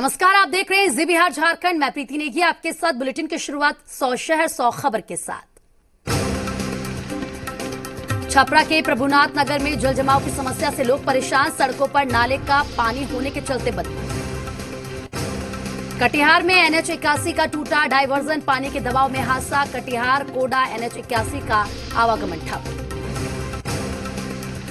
नमस्कार, आप देख रहे हैं जी बिहार झारखंड। मैं प्रीति नेगी आपके साथ बुलेटिन की शुरुआत 100 शहर 100 खबर के साथ। छपरा के प्रभुनाथ नगर में जल जमाव की समस्या से लोग परेशान, सड़कों पर नाले का पानी होने के चलते बंद। कटिहार में NH 81 का टूटा डायवर्जन, पानी के दबाव में हादसा। कटिहार कोडा NH 81 का आवागमन ठप।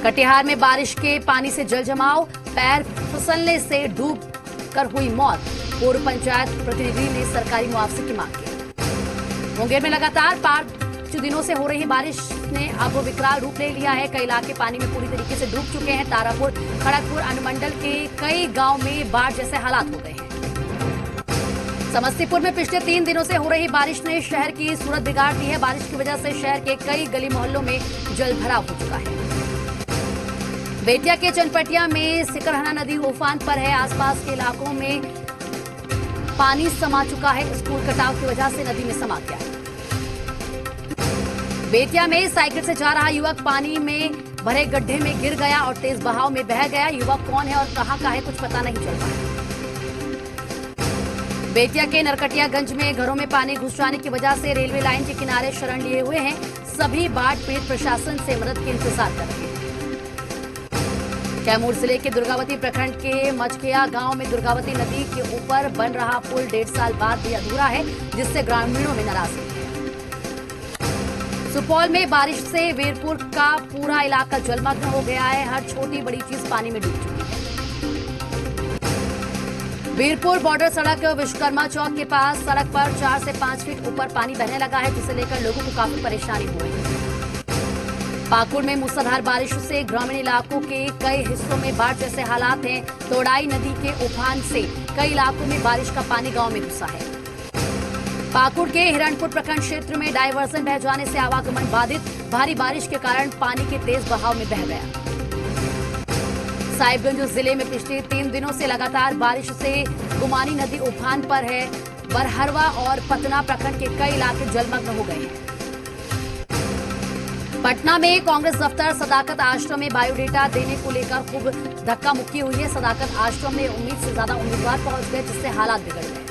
कटिहार में बारिश के पानी से जल जमाव, पैर फिसलने से डूब कर हुई मौत। पूर्व पंचायत प्रतिनिधि ने सरकारी मुआवजे की मांग की। मुंगेर में लगातार 5 दिनों से हो रही बारिश ने अब विकराल रूप ले लिया है। कई इलाके पानी में पूरी तरीके से डूब चुके हैं। तारापुर, खड़गपुर अनुमंडल के कई गांव में बाढ़ जैसे हालात हो गए हैं। समस्तीपुर में पिछले 3 दिनों से हो रही बारिश ने शहर की सूरत बिगाड़ दी है। बारिश की वजह से शहर के कई गली मोहल्लों में जल भराव हो चुका है। बेतिया के चनपटिया में सिकरहना नदी उफान पर है। आसपास के इलाकों में पानी समा चुका है। स्कूल कटाव की वजह से नदी में समा गया है। बेतिया में साइकिल से जा रहा युवक पानी में भरे गड्ढे में गिर गया और तेज बहाव में बह गया। युवक कौन है और कहां का है, कुछ पता नहीं चल पाया। बेतिया के नरकटियागंज में घरों में पानी घुस जाने की वजह से रेलवे लाइन के किनारे शरण लिए हुए हैं। सभी बाढ़ पीड़ित प्रशासन से मदद के इंतजार कर रहे हैं। कैमूर जिले के दुर्गावती प्रखंड के मचकिया गांव में दुर्गावती नदी के ऊपर बन रहा पुल 1.5 साल बाद भी अधूरा है, जिससे ग्रामीणों में नाराजगी है। सुपौल में बारिश से वीरपुर का पूरा इलाका जलमग्न हो गया है। हर छोटी बड़ी चीज पानी में डूब चुकी है। वीरपुर बॉर्डर सड़क विश्वकर्मा चौक के पास सड़क पर 4 से 5 फीट ऊपर पानी बहने लगा है, जिसे लेकर लोगों को काफी परेशानी हो रही है। पाकुड़ में मूसलाधार बारिश से ग्रामीण इलाकों के कई हिस्सों में बाढ़ जैसे हालात हैं। तोड़ाई नदी के उफान से कई इलाकों में बारिश का पानी गांव में घुसा है। पाकुड़ के हिरणपुर प्रखंड क्षेत्र में डायवर्जन बह जाने से आवागमन बाधित। भारी बारिश के कारण पानी के तेज बहाव में बह गया। साहिबगंज जिले में पिछले 3 दिनों से लगातार बारिश से गुमानी नदी उफान पर है। बरहरवा और पतना प्रखंड के कई इलाके जलमग्न हो गए हैं। पटना में कांग्रेस दफ्तर सदाकत आश्रम में बायोडेटा देने को लेकर खूब धक्का मुक्की हुई है। सदाकत आश्रम में उम्मीद से ज्यादा उम्मीदवार पहुंच गए, जिससे हालात बिगड़ गए।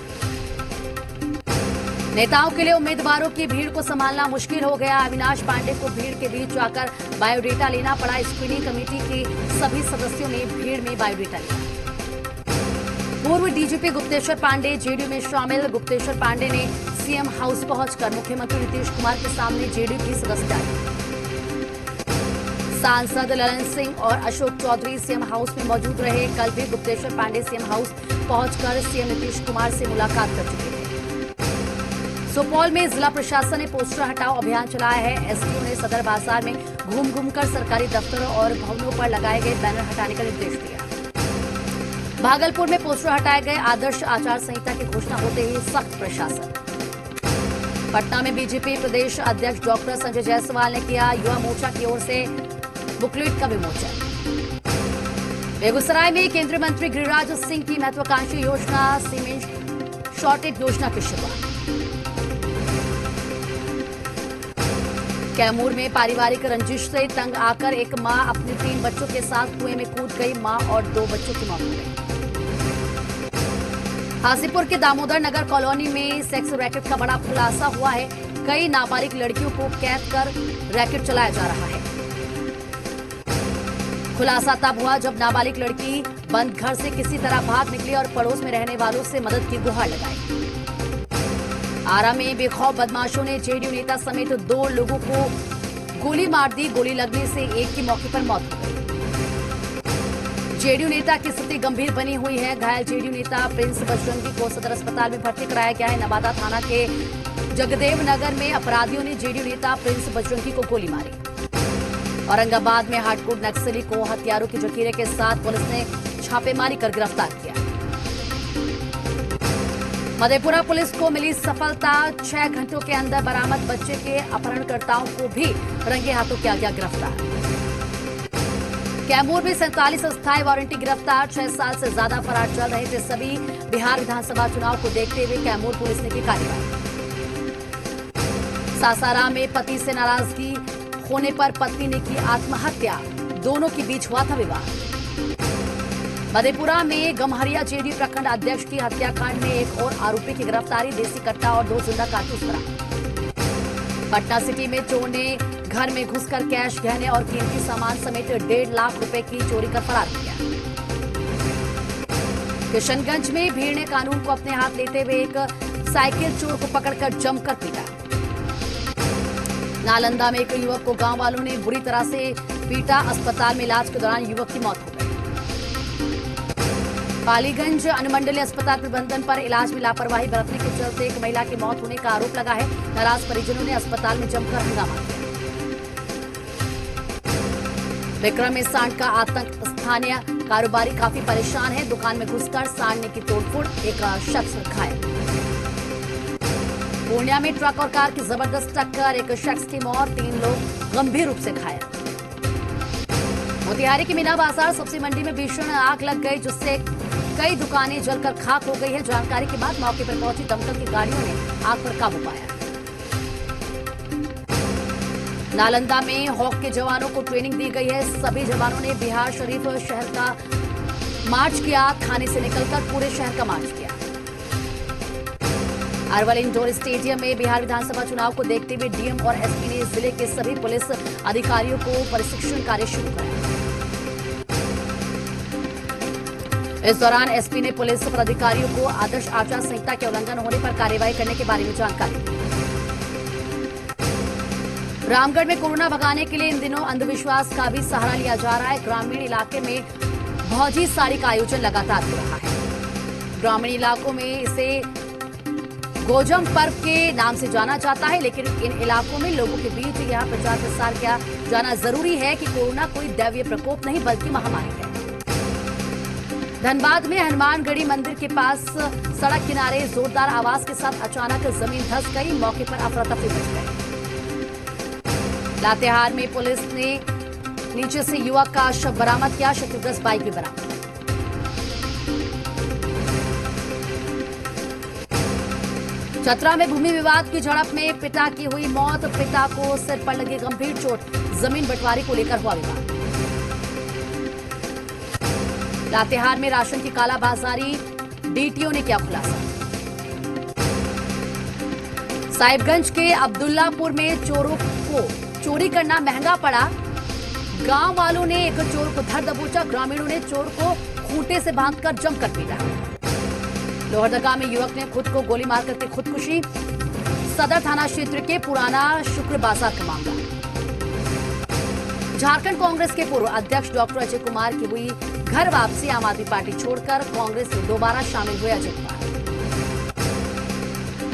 नेताओं के लिए उम्मीदवारों की भीड़ को संभालना मुश्किल हो गया। अविनाश पांडे को भीड़ के बीच जाकर बायोडेटा लेना पड़ा। स्क्रीनिंग कमेटी के सभी सदस्यों ने भीड़ में बायोडेटा लिया। पूर्व डीजीपी गुप्तेश्वर पांडे जेडीयू में शामिल। गुप्तेश्वर पांडे ने सीएम हाउस पहुंचकर मुख्यमंत्री नीतीश कुमार के सामने जेडीयू की सदस्यता ली। सांसद ललन सिंह और अशोक चौधरी सीएम हाउस में मौजूद रहे। कल भी गुप्तेश्वर पांडे सीएम हाउस पहुंचकर सीएम नीतीश कुमार से मुलाकात कर चुके थे। सुपौल में जिला प्रशासन ने पोस्टर हटाओ अभियान चलाया है। एसडीओ ने सदर बाजार में घूम घूमकर सरकारी दफ्तरों और भवनों पर लगाए गए बैनर हटाने का निर्देश दिया। भागलपुर में पोस्टर हटाए गए। आदर्श आचार संहिता की घोषणा होते ही सख्त प्रशासन। पटना में बीजेपी प्रदेश अध्यक्ष डॉक्टर संजय जायसवाल ने किया युवा मोर्चा की ओर से बुकलेट का विमोचन। बेगूसराय में केंद्रीय मंत्री गिरिराज सिंह की महत्वाकांक्षी योजना सीमेंट शॉर्टेज योजना की शुरुआत। कैमूर में पारिवारिक रंजिश से तंग आकर एक मां अपने 3 बच्चों के साथ कुएं में कूद गई। मां और 2 बच्चों की मौत हो गई। हाजीपुर के दामोदर नगर कॉलोनी में सेक्स रैकेट का बड़ा खुलासा हुआ है। कई नाबालिग लड़कियों को कैद कर रैकेट चलाया जा रहा है। खुलासा तब हुआ जब नाबालिग लड़की बंद घर से किसी तरह भाग निकली और पड़ोस में रहने वालों से मदद की गुहार लगाई। आरा में बेखौफ बदमाशों ने जेडीयू नेता समेत 2 लोगों को गोली मार दी। गोली लगने से एक की मौके पर मौत हो गई। जेडीयू नेता की स्थिति गंभीर बनी हुई है। घायल जेडीयू नेता प्रिंस बजरंगी को सदर अस्पताल में भर्ती कराया गया है। नवादा थाना के जगदेव नगर में अपराधियों ने जेडीयू नेता प्रिंस बजरंगी को गोली मारी। औरंगाबाद में हार्डकोर नक्सली को हथियारों के जखीरे के साथ पुलिस ने छापेमारी कर गिरफ्तार किया। मधेपुरा पुलिस को मिली सफलता। 6 घंटों के अंदर बरामद बच्चे के अपहरणकर्ताओं को भी रंगे हाथों किया गया गिरफ्तार। कैमूर में 47 अस्थायी वारंटी गिरफ्तार। 6 साल से ज्यादा फरार चल रहे थे सभी। बिहार विधानसभा चुनाव को देखते हुए कैमूर पुलिस ने की कार्रवाई। सासाराम में पति से नाराजगी होने पर पत्नी ने की आत्महत्या। दोनों के बीच हुआ था विवाद। मधेपुरा में गम्हरिया जेडी प्रखंड अध्यक्ष की हत्याकांड में एक और आरोपी की गिरफ्तारी, देसी कट्टा और 2 जिंदा कारतूस बरामद। पटना सिटी में चोर ने घर में घुसकर कैश, गहने और कीमती सामान समेत 1.5 लाख रुपए की चोरी कर फरार हो गया। किशनगंज में भीड़ ने कानून को अपने हाथ लेते हुए एक साइकिल चोर को पकड़कर जमकर पीटा। नालंदा में एक युवक को गांव वालों ने बुरी तरह से पीटा, अस्पताल में इलाज के दौरान युवक की मौत हो गई। पालीगंज अनुमंडलीय अस्पताल प्रबंधन पर इलाज में लापरवाही बरतने के चलते एक महिला की मौत होने का आरोप लगा है। नाराज परिजनों ने अस्पताल में जमकर हंगामा किया। विक्रम में सांड का आतंक, स्थानीय कारोबारी काफी परेशान है। दुकान में घुसकर सांड ने की तोड़फोड़, एक शख्स घायल। पूर्णिया में ट्रक और कार की जबरदस्त टक्कर, एक शख्स की मौत, 3 लोग गंभीर रूप से घायल। मोतिहारी की मीना बाजार सब्जी मंडी में भीषण आग लग गई, जिससे कई दुकानें जलकर खाक हो गई है। जानकारी के बाद मौके पर पहुंची दमकल की गाड़ियों ने आग पर काबू पाया। नालंदा में हॉक के जवानों को ट्रेनिंग दी गई है। सभी जवानों ने बिहार शरीफ शहर का मार्च किया, थाने से निकलकर पूरे शहर का मार्च किया। अरवल इंडोर स्टेडियम में बिहार विधानसभा चुनाव को देखते हुए डीएम और एसपी ने जिले के सभी पुलिस अधिकारियों को प्रशिक्षण कार्य शुरू कराया। इस दौरान एसपी ने पुलिस पदाधिकारियों को आदर्श आचार संहिता के उल्लंघन होने पर कार्रवाई करने के बारे में जानकारी दी। रामगढ़ में कोरोना भगाने के लिए इन दिनों अंधविश्वास का भी सहारा लिया जा रहा है। ग्रामीण इलाके में भौजी साड़ी का आयोजन लगातार हो रहा है। ग्रामीण इलाकों में इसे गोजम पर्व के नाम से जाना जाता है, लेकिन इन इलाकों में लोगों के बीच यह प्रचार प्रसार किया जाना जरूरी है कि कोरोना कोई दैवीय प्रकोप नहीं बल्कि महामारी है। धनबाद में हनुमानगढ़ी मंदिर के पास सड़क किनारे जोरदार आवाज के साथ अचानक जमीन धंस गई, मौके पर अफरा तफरी मच गई। लातेहार में पुलिस ने नीचे से युवक का शव बरामद किया, क्षतिग्रस्त बाइक भी बरामद। चतरा में भूमि विवाद की झड़प में पिता की हुई मौत, पिता को सिर पर लगी गंभीर चोट, जमीन बंटवारे को लेकर हुआ विवाद। लातेहार में राशन की कालाबाजारी, डीटीओ ने किया खुलासा। साहिबगंज के अब्दुल्लापुर में चोरों को चोरी करना महंगा पड़ा, गांव वालों ने एक चोर को धर दबोचा, ग्रामीणों ने चोर को खूंटे से बांधकर जमकर पीटा। लोहरदगा में युवक ने खुद को गोली मार करके खुदकुशी, सदर थाना क्षेत्र के पुराना शुक्र बाजार का मामला। झारखंड कांग्रेस के पूर्व अध्यक्ष डॉक्टर अजय कुमार की हुई घर वापसी, आम आदमी पार्टी छोड़कर कांग्रेस में दोबारा शामिल हुए अजय कुमार।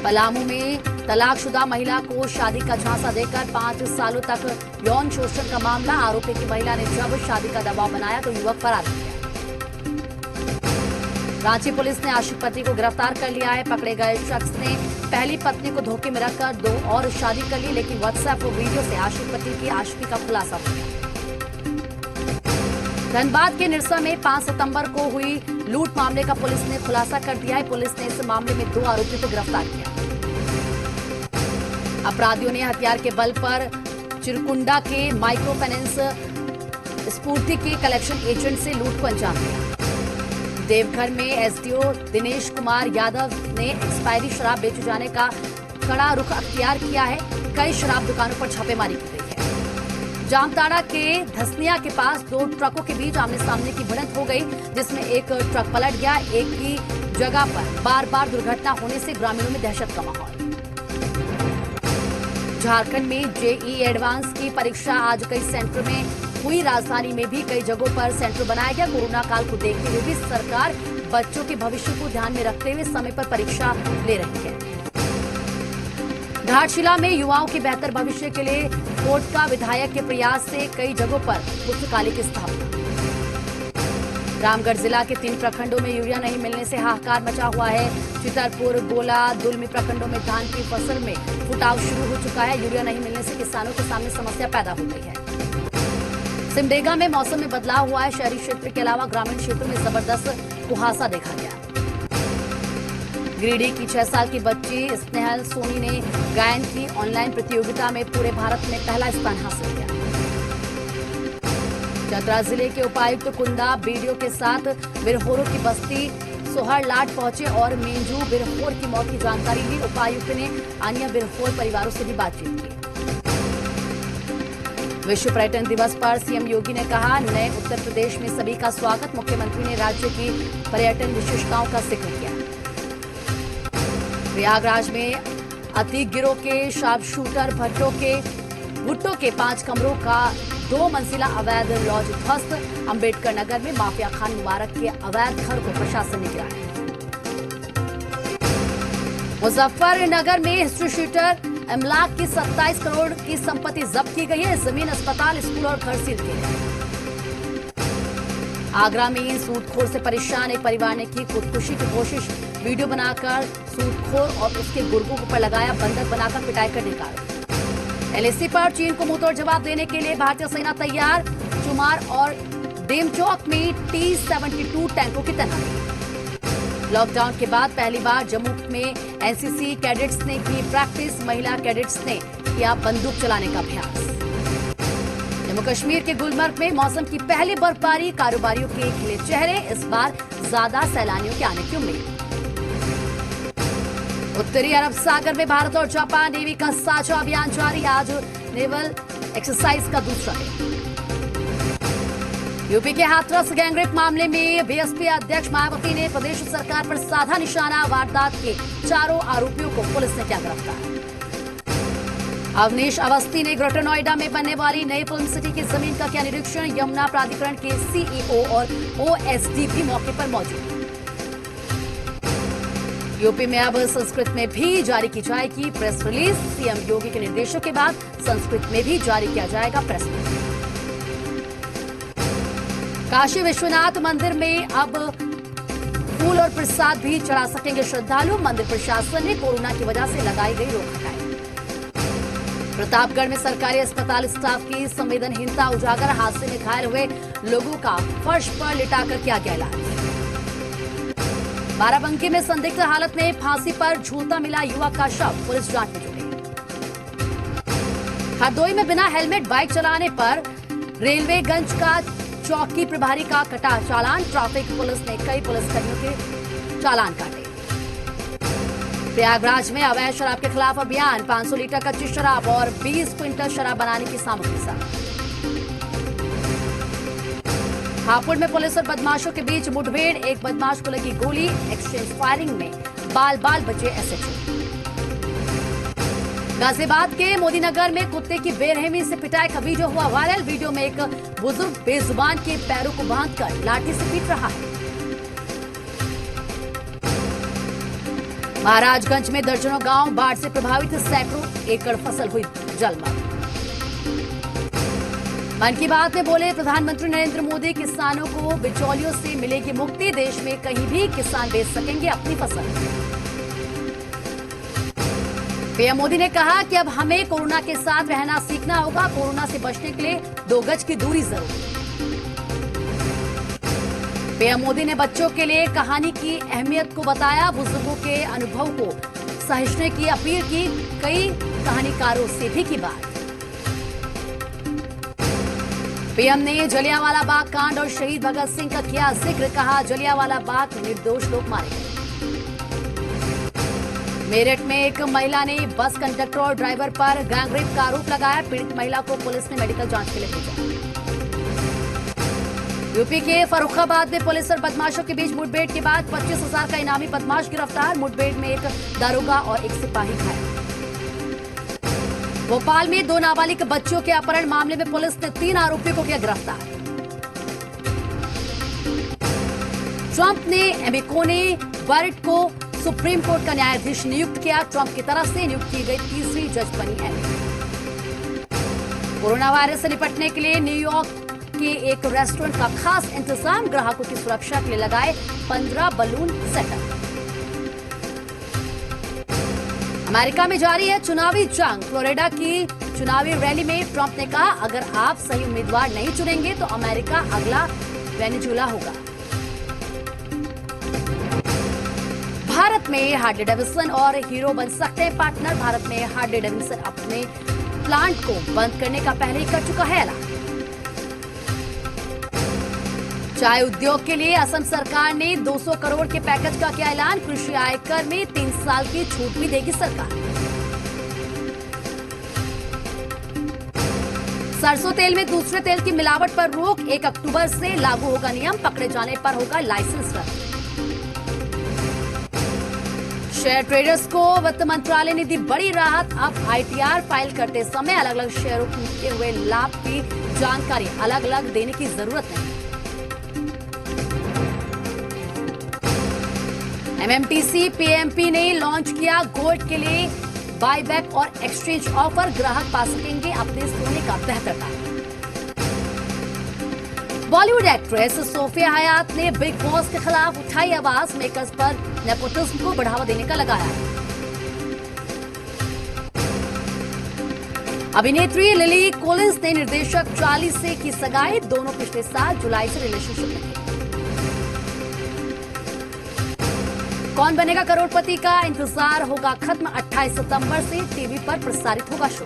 पलामू में तलाकशुदा महिला को शादी का झांसा देकर 5 सालों तक यौन शोषण का मामला, आरोपी की महिला ने जब शादी का दबाव बनाया तो युवक फरार हो गया। रांची पुलिस ने आशिक पति को गिरफ्तार कर लिया है। पकड़े गए शख्स ने पहली पत्नी को धोखे में रखकर 2 और शादी कर ली, लेकिन व्हाट्सएप वीडियो से आशिक पति की आशिकी का खुलासा हो गया। धनबाद के निरसा में 5 सितंबर को हुई लूट मामले का पुलिस ने खुलासा कर दिया है। पुलिस ने इस मामले में 2 आरोपियों को गिरफ्तार किया। अपराधियों ने हथियार के बल पर चिरकुंडा के माइक्रो फाइनेंस स्फूर्ति के कलेक्शन एजेंट से लूट को अंजाम दिया। देवघर में एसडीओ दिनेश कुमार यादव ने एक्सपायरी शराब बेचे जाने का कड़ा रुख अख्तियार किया है। कई शराब दुकानों पर छापेमारी की गई है। जामताड़ा के धसनिया के पास 2 ट्रकों के बीच आमने सामने की भिड़ंत हो गई, जिसमें एक ट्रक पलट गया। एक ही जगह पर बार बार दुर्घटना होने से ग्रामीणों में दहशत का माहौल। झारखंड में जेईई एडवांस की परीक्षा आज कई सेंटर में हुई। राजधानी में भी कई जगहों पर सेंटर बनाया गया। कोरोना काल को देखते हुए भी सरकार बच्चों के भविष्य को ध्यान में रखते हुए समय पर परीक्षा ले रही है। घाटशिला में युवाओं के बेहतर भविष्य के लिए कोर्ट का विधायक के प्रयास से कई जगहों पर पुस्तकालय की स्थापना। रामगढ़ जिला के 3 प्रखंडों में यूरिया नहीं मिलने से हाहाकार मचा हुआ है। चितरपुर, गोला, दुलमी प्रखंडों में धान की फसल में फुटाव शुरू हो चुका है। यूरिया नहीं मिलने से किसानों के सामने समस्या पैदा हो गई है। सिमडेगा में मौसम में बदलाव हुआ है। शहरी क्षेत्र के अलावा ग्रामीण क्षेत्रों में जबरदस्त कुहासा देखा गया। गिरिडीह की 6 साल की बच्ची स्नेहल सोनी ने गायन की ऑनलाइन प्रतियोगिता में पूरे भारत में पहला स्थान हासिल किया। चतरा जिले के उपायुक्त कुंदा बीडीओ के साथ बिरहोरों की बस्ती सोहरलाट पहुंचे और मेंजू बिरहोर की मौत की जानकारी ली। उपायुक्त ने अन्य बिरहोर परिवारों से भी बातचीत की। विश्व पर्यटन दिवस पर सीएम योगी ने कहा, नए उत्तर प्रदेश में सभी का स्वागत। मुख्यमंत्री ने राज्य की पर्यटन विशेषताओं का जिक्र किया। प्रयागराज में अतीक गिरोह के शार्प शूटर भुट्टो के 5 कमरों का 2 मंजिला अवैध लॉज ध्वस्त। अंबेडकर नगर में माफिया खान मुबारक के अवैध घर को प्रशासन ने गिराया। मुजफ्फरनगर में हिस्ट्री शीटर इमलाक की 27 करोड़ की संपत्ति जब्त की गई है। जमीन, अस्पताल, स्कूल और घर सील किए गए। आगरा में सूदखोर से परेशान एक परिवार ने की खुदकुशी की कोशिश। वीडियो बनाकर सूदखोर और उसके गुर्गों पर लगाया बंधक बनाकर पिटाई करने का आरोप। एलएसी पर चीन को मुंहतोड़ जवाब देने के लिए भारतीय सेना तैयार। चुमार और डेमचौक में T-72 टैंकों की तैनाती। लॉकडाउन के बाद पहली बार जम्मू में एनसीसी कैडेट्स ने की प्रैक्टिस। महिला कैडेट्स ने किया बंदूक चलाने का अभ्यास। जम्मू कश्मीर के गुलमर्ग में मौसम की पहली बर्फबारी। कारोबारियों के खिले चेहरे। इस बार ज्यादा सैलानियों के आने की उम्मीद। उत्तरी अरब सागर में भारत और जापान नेवी का साझा अभियान जारी। आज नेवल एक्सरसाइज का दूसरा दिन। यूपी के हाथरस गैंगरेप मामले में बीएसपी अध्यक्ष मायावती ने प्रदेश सरकार पर साधा निशाना। वारदात के 4 आरोपियों को पुलिस ने किया गिरफ्तार। अवनीश अवस्थी ने ग्रेटर नोएडा में बनने वाली नई फिल्म सिटी की जमीन का किया निरीक्षण। यमुना प्राधिकरण के सीईओ और ओएसडी भी मौके पर मौजूद। यूपी में अब संस्कृत में भी जारी की जाएगी प्रेस रिलीज। सीएम योगी के निर्देशों के बाद संस्कृत में भी जारी किया जाएगा प्रेस रिलीज। काशी विश्वनाथ मंदिर में अब फूल और प्रसाद भी चढ़ा सकेंगे श्रद्धालु। मंदिर प्रशासन ने कोरोना की वजह से लगाई गई रोक हटाई। प्रतापगढ़ में सरकारी अस्पताल स्टाफ की संवेदनहीनता उजागर। हादसे में घायल हुए लोगों का फर्श पर लिटाकर किया गया इलाज। बाराबंकी में संदिग्ध हालत में फांसी पर झूलता मिला युवक का शव। पुलिस जांच में जुटी। हरदोई में बिना हेलमेट बाइक चलाने पर रेलवेगंज का चौकी प्रभारी का कटा चालान। ट्रैफिक पुलिस ने कई पुलिसकर्मियों के चालान काटे। प्रयागराज में अवैध शराब के खिलाफ अभियान। 500 लीटर कच्ची शराब और 20 क्विंटल शराब बनाने की सामग्री जब्त। हापुड़ में पुलिस और बदमाशों के बीच मुठभेड़। एक बदमाश को लगी गोली। एक्सचेंज फायरिंग में बाल बाल बचे एसएचओ। गाजियाबाद के मोदीनगर में कुत्ते की बेरहमी से पिटाई का वीडियो हुआ वायरल। वीडियो में एक बुजुर्ग बेजुबान के पैरों को बांधकर लाठी से पीट रहा है। महाराजगंज में दर्जनों गांव बाढ़ से प्रभावित। सैकड़ों एकड़ फसल हुई जलमग्न। मन की बात में बोले प्रधानमंत्री नरेंद्र मोदी, किसानों को बिचौलियों से मिलेगी मुक्ति। देश में कहीं भी किसान बेच सकेंगे अपनी फसल। पीएम मोदी ने कहा कि अब हमें कोरोना के साथ रहना सीखना होगा। कोरोना से बचने के लिए 2 गज की दूरी जरूरी। पीएम मोदी ने बच्चों के लिए कहानी की अहमियत को बताया। बुजुर्गों के अनुभव को सहिष्णुता की अपील की। कई कहानीकारों से भी की बात। पीएम ने जलियांवाला बाग कांड और शहीद भगत सिंह का किया जिक्र। कहा, जलियांवाला बाग में निर्दोष लोग मारे गए। मेरठ में एक महिला ने बस कंडक्टर और ड्राइवर पर गैंगरेप का आरोप लगाया। पीड़ित महिला को पुलिस ने मेडिकल जांच के लिए भेजा। यूपी के फर्रुखाबाद में पुलिस और बदमाशों के बीच मुठभेड़ के बाद 25,000 का इनामी बदमाश गिरफ्तार। मुठभेड़ में एक दारोगा और एक सिपाही घायल। भोपाल में 2 नाबालिग बच्चों के अपहरण मामले में पुलिस ने 3 आरोपियों को किया गिरफ्तार। ट्रंप ने एमी कोनी बर्ट को सुप्रीम कोर्ट का न्यायाधीश नियुक्त किया। ट्रंप की तरफ से नियुक्त की गई तीसरी जज बनी एमी। कोरोना वायरस से निपटने के लिए न्यूयॉर्क के एक रेस्टोरेंट का खास इंतजाम। ग्राहकों की सुरक्षा के लिए लगाए 15 बलून सेटअप। अमेरिका में जारी है चुनावी जंग। फ्लोरिडा की चुनावी रैली में ट्रंप ने कहा, अगर आप सही उम्मीदवार नहीं चुनेंगे तो अमेरिका अगला वेनेजुएला होगा। भारत में हार्ले डेविडसन और हीरो बन सकते हैं पार्टनर। भारत में हार्ले डेविडसन अपने प्लांट को बंद करने का पहले ही कर चुका है ऐलान। चाय उद्योग के लिए असम सरकार ने 200 करोड़ के पैकेज का किया ऐलान। कृषि आयकर में 3 साल की छूट भी देगी सरकार। सरसों तेल में दूसरे तेल की मिलावट पर रोक, 1 अक्टूबर से लागू होगा नियम। पकड़े जाने पर होगा लाइसेंस रद्द। शेयर ट्रेडर्स को वित्त मंत्रालय ने दी बड़ी राहत। अब आईटीआर फाइल करते समय अलग अलग शेयरों के हुए लाभ की जानकारी अलग अलग देने की जरूरत नहीं। एमएमटीसी पीएमपी ने लॉन्च किया गोल्ड के लिए बायबैक और एक्सचेंज ऑफर। ग्राहक पा सकेंगे अपने सोने का बेहतर दाम। बॉलीवुड एक्ट्रेस सोफिया हयात ने बिग बॉस के खिलाफ उठाई आवाज। मेकर्स पर नेपोटिज्म को बढ़ावा देने का लगाया। अभिनेत्री लिली कोलिंस ने निर्देशक चार्ली से की सगाई। दोनों पिछले साल जुलाई से रिलेशनशिप में थे। कौन बनेगा करोड़पति का इंतजार होगा खत्म। 28 सितंबर से टीवी पर प्रसारित होगा शो।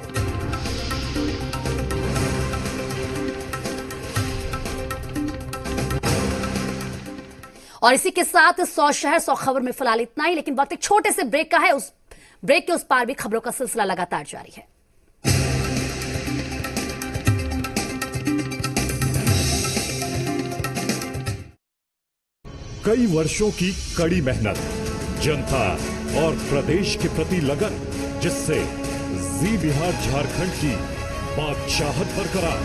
और इसी के साथ 100 शहर 100 खबर में फिलहाल इतना ही, लेकिन वक्त एक छोटे से ब्रेक का है। उस ब्रेक के उस पार भी खबरों का सिलसिला लगातार जारी है। कई वर्षों की कड़ी मेहनत, जनता और प्रदेश के प्रति लगन, जिससे जी बिहार झारखंड की बादशाहत बरकरार।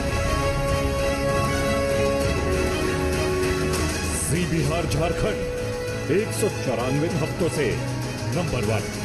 जी बिहार झारखंड 194 हफ्तों से नंबर 1।